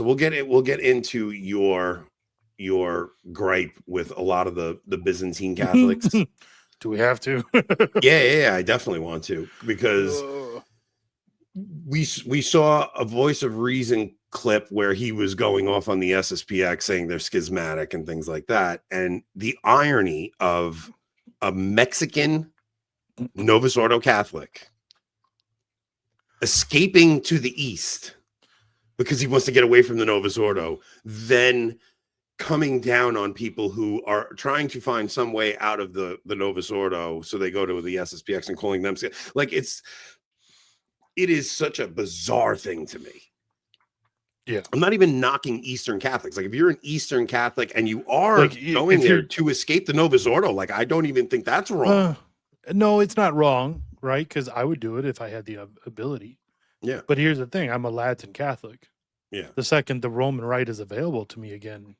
We'll get into your gripe with a lot of the Byzantine Catholics. Do we have to? Yeah, I definitely want to, because we saw a Voice of Reason clip where he was going off on the SSPX saying they're schismatic and things like that, and the irony of a Mexican Novus Ordo Catholic escaping to the east because he wants to get away from the Novus Ordo, then coming down on people who are trying to find some way out of the Novus Ordo, so they go to the SSPX and calling them like it is such a bizarre thing to me. Yeah, I'm not even knocking Eastern Catholics. Like, if you're an Eastern Catholic and you are going there to escape the Novus Ordo, like, I don't even think that's wrong. No, it's not wrong, right? Because I would do it if I had the ability. Yeah. But here's the thing: I'm a Latin Catholic. Yeah. The second the Roman Rite is available to me again,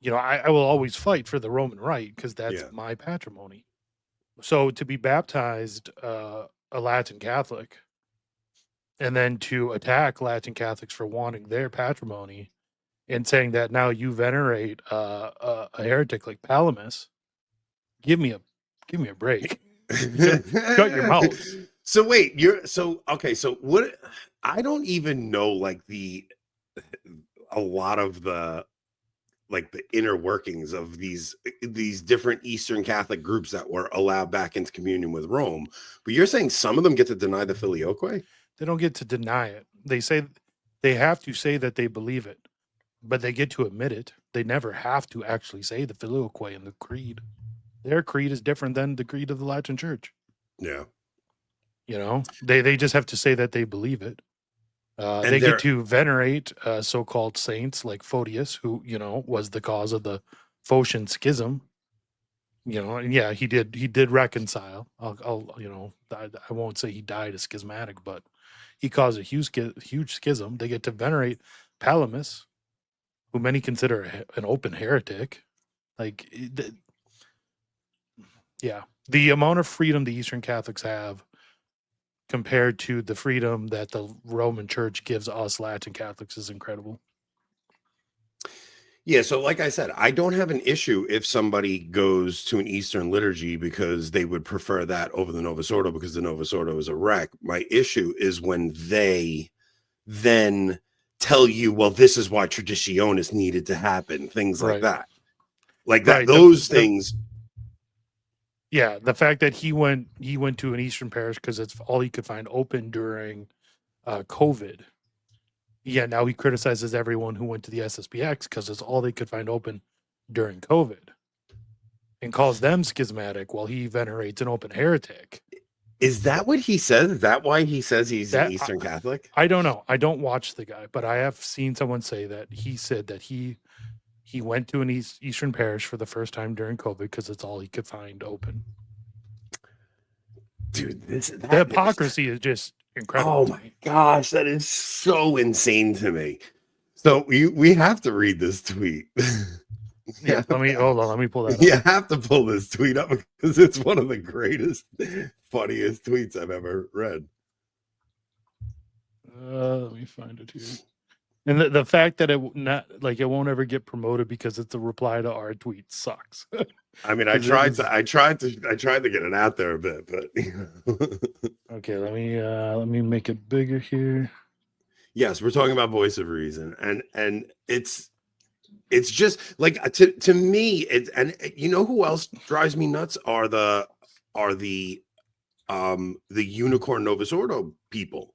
I will always fight for the Roman Rite because that's my patrimony. So to be baptized a Latin Catholic, and then to attack Latin Catholics for wanting their patrimony and saying that now you venerate a heretic like Palamas, give me a break. Shut your mouth. So wait, so what? I don't even know, like, a lot of the inner workings of these different Eastern Catholic groups that were allowed back into communion with Rome. But you're saying some of them get to deny the filioque? They don't get to deny it. They say they have to say that they believe it, but they get to admit it. They never have to actually say the filioque in the creed. Their creed is different than the creed of the Latin Church. Yeah. They just have to say that they believe it. They get to venerate so-called saints like Photius, who, was the cause of the Phocian schism. And yeah, he did reconcile. I won't say he died a schismatic, but he caused a huge schism. They get to venerate Palamas, who many consider an open heretic. The amount of freedom the Eastern Catholics have compared to the freedom that the Roman Church gives us Latin Catholics is incredible. Yeah, so like I said, I don't have an issue if somebody goes to an Eastern liturgy because they would prefer that over the Novus Ordo because the Novus Ordo is a wreck. My issue is when they then tell you, well, this is why traditionis needed to happen, things like that. Like that, right. those things. Yeah, the fact that he went to an Eastern parish because it's all he could find open during COVID. Yeah, now he criticizes everyone who went to the SSPX because it's all they could find open during COVID, and calls them schismatic while he venerates an open heretic. Is that what he says? Is that why he says he's an Eastern Catholic? I don't know. I don't watch the guy, but I have seen someone say that he said that he went to an Eastern parish for the first time during COVID because it's all he could find open. Dude, the hypocrisy is just incredible. Oh my gosh, that is so insane to me. So we have to read this tweet. Yeah, hold on. Let me pull that up. You have to pull this tweet up because it's one of the greatest, funniest tweets I've ever read. Let me find it here. And the fact that it won't ever get promoted because it's a reply to our tweet sucks. I mean, I tried to get it out there a bit, but okay, let me make it bigger here. Yes, we're talking about Voice of Reason, and it's just like to me, and you know who else drives me nuts are the Unicorn Novus Ordo people,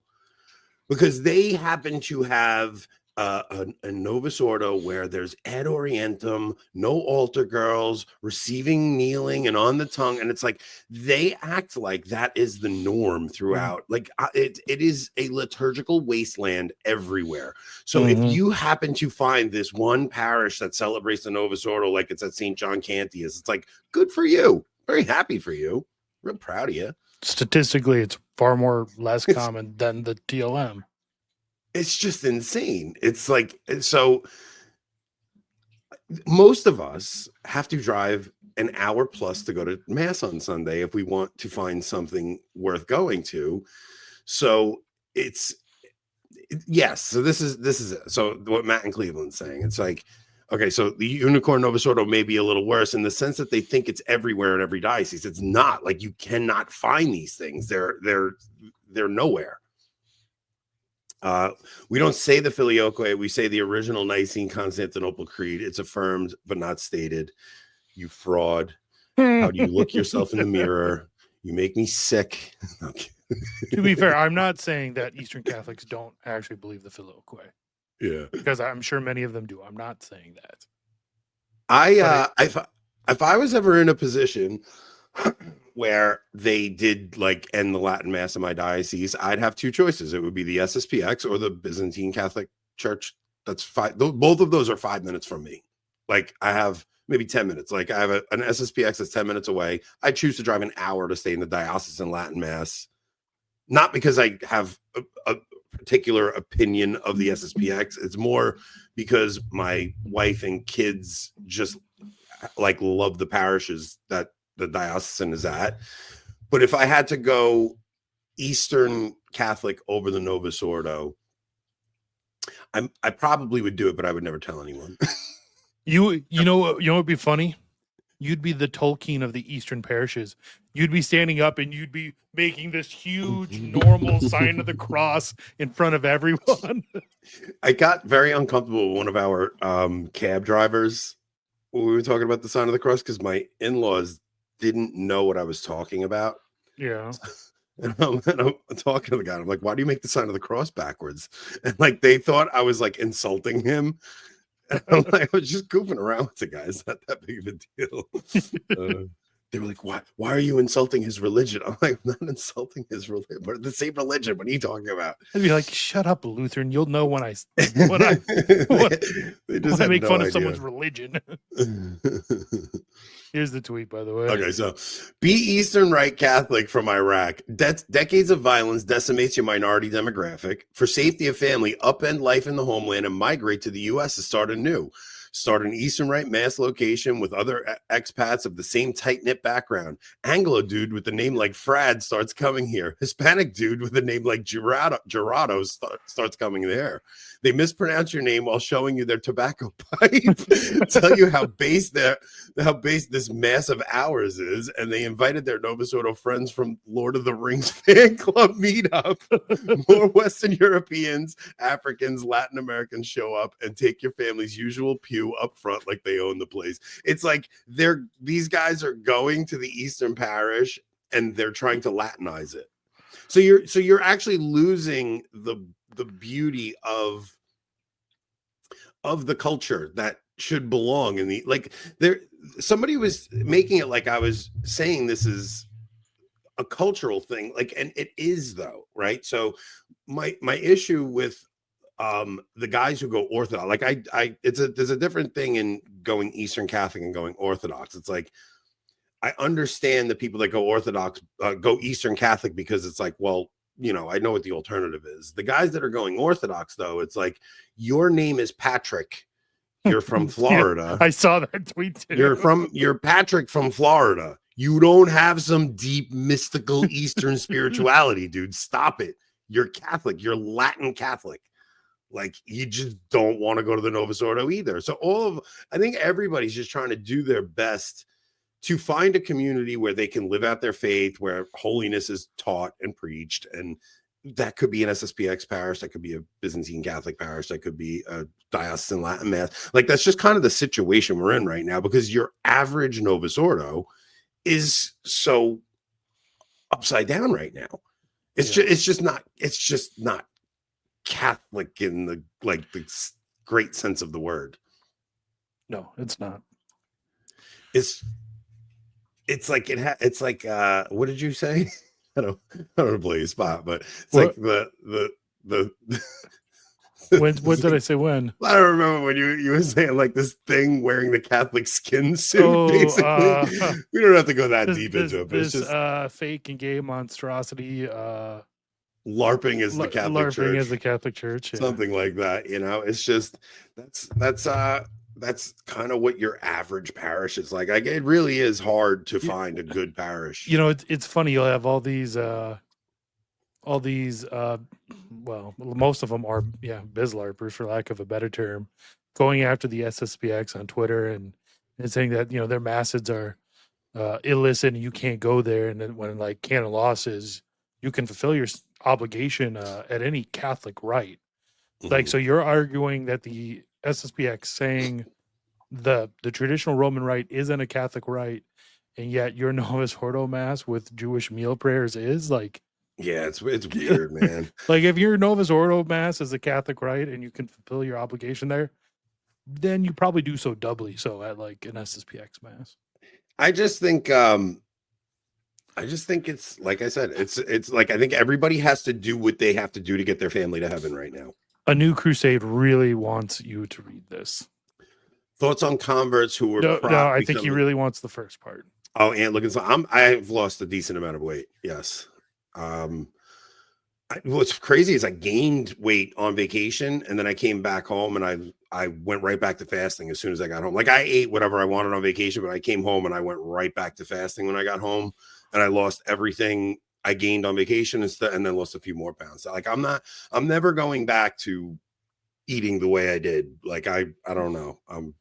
because they happen to have a Novus Ordo where there's ad orientem, no altar girls, receiving, kneeling, and on the tongue, and it's like they act like that is the norm throughout. Like it is a liturgical wasteland everywhere. So if you happen to find this one parish that celebrates the Novus Ordo like it's at St. John Cantius, it's like, good for you. Very happy for you. Real proud of you. Statistically, it's far less common than the TLM. It's just insane. It's like, so most of us have to drive an hour plus to go to mass on Sunday if we want to find something worth going to. So Yes. So this is it. So what Matt and Cleveland's saying, it's like, okay, so the Unicorn Novus Ordo may be a little worse in the sense that they think it's everywhere in every diocese. It's not. Like, you cannot find these things. They're nowhere. We don't say the Filioque. We say the original Nicene Constantinople Creed. It's affirmed but not stated. You fraud. How do you look yourself in the mirror? You make me sick. Okay. To be fair, I'm not saying that Eastern Catholics don't actually believe the Filioque. Yeah, because I'm sure many of them do. I'm not saying that. If I was ever in a position where they did like end the Latin Mass in my diocese, I'd have two choices. It would be the SSPX or the Byzantine Catholic Church. That's fine. Both of those are 5 minutes from me. Like, I have maybe 10 minutes. Like, I have an SSPX that's 10 minutes away. I choose to drive an hour to stay in the diocesan Latin Mass. Not because I have a particular opinion of the SSPX. It's more because my wife and kids just like love the parishes that the diocesan is at. But if I had to go Eastern Catholic over the Novus Ordo, I probably would do it, but I would never tell anyone. You know what would be funny? You'd be the Tolkien of the Eastern parishes. You'd be standing up and you'd be making this huge normal sign of the cross in front of everyone. I got very uncomfortable with one of our cab drivers when we were talking about the sign of the cross because my in-laws didn't know what I was talking about. Yeah. And I'm talking to the guy. I'm like, why do you make the sign of the cross backwards? And like, they thought I was like insulting him. I'm like, I was just goofing around with the guy. It's not that big of a deal. They were like, why are you insulting his religion? I'm like, I'm not insulting his religion. We're the same religion. What are you talking about? I'd be like, shut up, Lutheran. You'll know when I make no fun idea. of someone's religion. Here's the tweet, by the way. Okay, so be Eastern Rite Catholic from Iraq. Decades of violence decimates your minority demographic. For safety of family, upend life in the homeland and migrate to the U.S. to start anew. Start an Eastern Rite Mass location with other expats of the same tight-knit background. Anglo dude with a name like Frad starts coming here. Hispanic dude with a name like Gerardo starts coming there. They mispronounce your name while showing you their tobacco pipe, tell you how base this mass of ours is, and they invited their Novus Ordo friends from Lord of the Rings fan club meetup. More Western Europeans, Africans, Latin Americans show up and take your family's usual pew up front like they own the place. It's like these guys are going to the Eastern Parish and they're trying to Latinize it. So you're actually losing the beauty of the culture that should belong in the, like, there somebody was making it like I was saying this is a cultural thing, like, and it is though, right? So my issue with the guys who go Orthodox, like there's a different thing in going Eastern Catholic and going Orthodox. It's like, I understand the people that go Orthodox go Eastern Catholic because it's like, well, you know, I know what the alternative is. The guys that are going Orthodox, though, it's like, your name is Patrick. You're from Florida. Yeah, I saw that tweet too. You're Patrick from Florida. You don't have some deep mystical Eastern spirituality, dude. Stop it. You're Catholic. You're Latin Catholic. Like, you just don't want to go to the Novus Ordo either. So I think everybody's just trying to do their best to find a community where they can live out their faith, where holiness is taught and preached. And that could be an SSPX parish, that could be a Byzantine Catholic parish, that could be a diocesan Latin Mass. Like, that's just kind of the situation we're in right now, because your average Novus Ordo is so upside down right now. It's just not Catholic in the great sense of the word. No, it's not. It's like what did you say? I don't want to blow your spot, but it's what? Like the what did I say when? I don't remember when you were saying like this thing wearing the Catholic skin suit, basically. We don't have to go that deep into it, but it's just fake and gay monstrosity. LARPing is the Catholic Church. LARPing is the Catholic Church. Yeah. Something like that, you know. It's just that's kind of what your average parish is like. It really is hard to find a good parish. You know, it's funny. You'll have all these all these well, most of them are bizlarpers, for lack of a better term, going after the SSPX on Twitter and saying that their masses are illicit and you can't go there, and then when like canon law says you can fulfill your obligation at any Catholic rite. Like, so you're arguing that the SSPX saying the traditional Roman rite isn't a Catholic rite, and yet your Novus Ordo mass with Jewish meal prayers is like. Yeah, it's weird, man. Like, if your Novus Ordo mass is a Catholic rite and you can fulfill your obligation there, then you probably do so doubly so at like an SSPX mass. I just think it's like I said, it's like I think everybody has to do what they have to do to get their family to heaven right now. A New Crusade really wants you to read this. Thoughts on converts who were no, I think he really wants the first part. Oh, and look, I've lost a decent amount of weight. Yes. What's crazy is I gained weight on vacation, and then I came back home and I went right back to fasting as soon as I got home. Like, I ate whatever I wanted on vacation, but I came home and I went right back to fasting when I got home, and I lost everything I gained on vacation and then lost a few more pounds. Like, I'm never going back to eating the way I did. Like, I don't know. I'm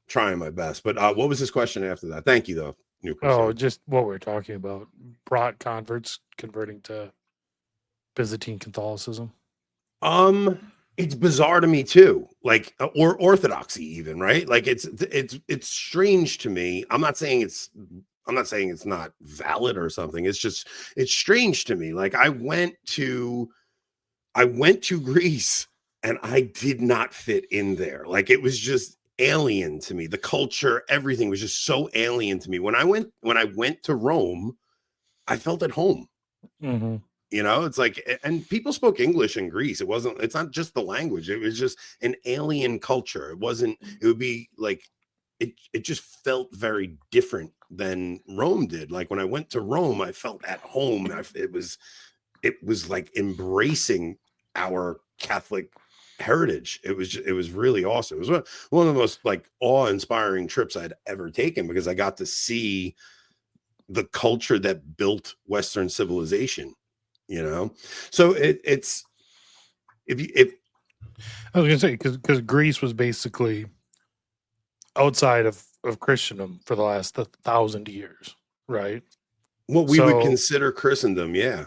trying my best. But what was his question after that? Thank you, though. Oh, just what we're talking about. Brought converts converting to Byzantine Catholicism. It's bizarre to me too, like, or orthodoxy even, right? Like, it's strange to me. I'm not saying it's not valid or something. It's strange to me. Like, I went to Greece and I did not fit in there. Like, it was just alien to me. The culture, everything was just so alien to me. When I went to Rome, I felt at home. Mm-hmm. It's like, and people spoke English in Greece. It's not just the language. It was just an alien culture. It would be like, it just felt very different than Rome did. Like, when I went to Rome, I felt at home. It was like embracing our Catholic heritage. It was really awesome. It was one of the most like awe-inspiring trips I'd ever taken, because I got to see the culture that built Western civilization. So it's if I was gonna say, because Greece was basically outside of Christendom for the last 1,000 years, right? What we would consider Christendom, yeah.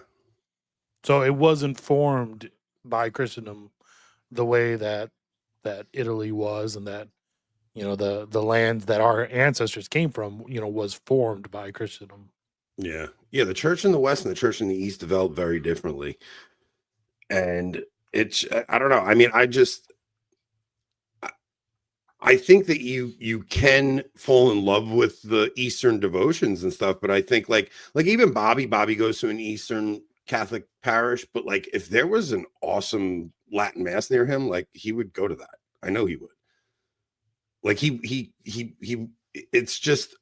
So it wasn't formed by Christendom the way that Italy was, and that the lands that our ancestors came from, was formed by Christendom. Yeah. The church in the West and the church in the East developed very differently. And I don't know. I mean, I think that you can fall in love with the Eastern devotions and stuff, but I think like even Bobby goes to an Eastern Catholic parish, but like, if there was an awesome Latin mass near him, like, he would go to that. I know he would. Like, it's just,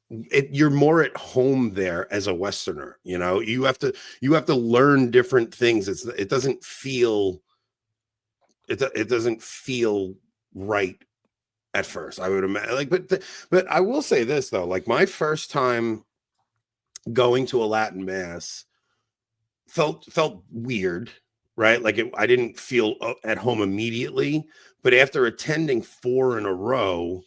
you're more at home there as a Westerner. You have to learn different things. It doesn't feel right at first, I would imagine. Like, but I will say this though, like, my first time going to a Latin mass felt weird, right? Like, I didn't feel at home immediately, but after attending 4 in a row,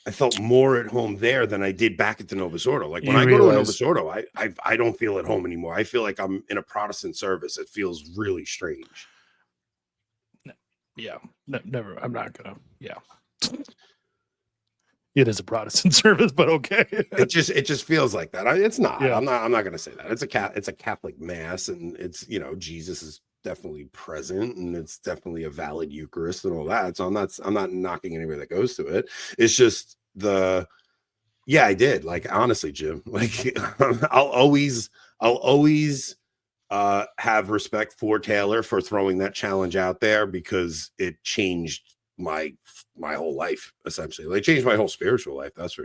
I felt more at home there than I did back at the Novus Ordo. Like, when I go to a Novus Ordo, I don't feel at home anymore. I feel like I'm in a Protestant service. It feels really strange. Yeah, never. I'm not gonna. Yeah, it is a Protestant service, but okay. It just feels like that. It's not. Yeah. I'm not gonna say that. It's a Catholic mass, and it's Jesus is definitely present, and it's definitely a valid Eucharist and all that. So I'm not knocking anybody that goes to it. It's just I did, like, honestly, Jim, like, I'll always have respect for Taylor for throwing that challenge out there, because it changed my whole life, essentially. Like, changed my whole spiritual life, that's for sure.